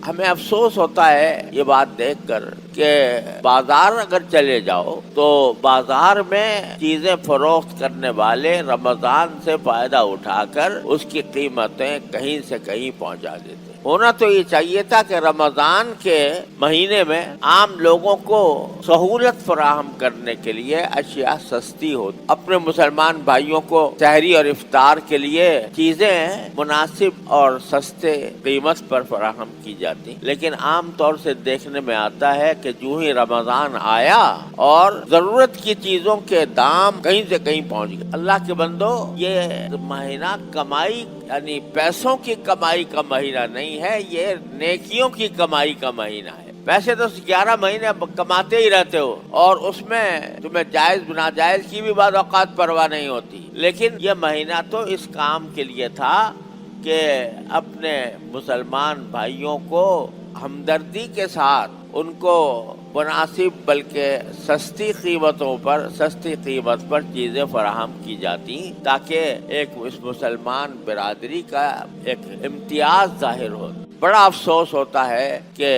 ہمیں افسوس ہوتا ہے یہ بات دیکھ کر کہ بازار اگر چلے جاؤ تو بازار میں چیزیں فروخت کرنے والے رمضان سے فائدہ اٹھا کر اس کی قیمتیں کہیں سے کہیں پہنچا دیتے. ہونا تو یہ چاہیے تھا کہ رمضان کے مہینے میں عام لوگوں کو سہولت فراہم کرنے کے لیے اشیاء سستی ہو. اپنے مسلمان بھائیوں کو سحری اور افطار کے لیے چیزیں مناسب اور سستے قیمت پر فراہم کی جاتی، لیکن عام طور سے دیکھنے میں آتا ہے کہ جو ہی رمضان آیا اور ضرورت کی چیزوں کے دام کہیں سے کہیں پہنچ گئے. اللہ کے بندو، یہ مہینہ کمائی یعنی پیسوں کی کمائی کا مہینہ نہیں ہے، یہ نیکیوں کی کمائی کا مہینہ ہے. ویسے تو 11 مہینے کماتے ہی رہتے ہو اور اس میں تمہیں جائز ناجائز کی بھی بعض اوقات پرواہ نہیں ہوتی، لیکن یہ مہینہ تو اس کام کے لیے تھا کہ اپنے مسلمان بھائیوں کو ہمدردی کے ساتھ ان کو مناسب بلکہ سستی قیمت پر چیزیں فراہم کی جاتی تاکہ ایک اس مسلمان برادری کا ایک امتیاز ظاہر ہو. بڑا افسوس ہوتا ہے کہ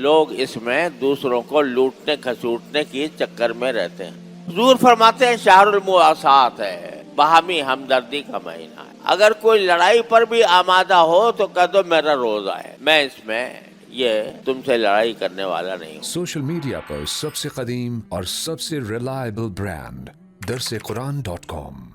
لوگ اس میں دوسروں کو لوٹنے کھسوٹنے کی چکر میں رہتے ہیں. حضور فرماتے ہیں شہر المواسات ہے، باہمی ہمدردی کا مہینہ ہے. اگر کوئی لڑائی پر بھی آمادہ ہو تو کہہ دو میرا روزہ ہے، میں اس میں یہ تم سے لڑائی کرنے والا نہیں ہوں. سوشل میڈیا پر سب سے قدیم اور سب سے ریلائبل برانڈ درس قرآن .com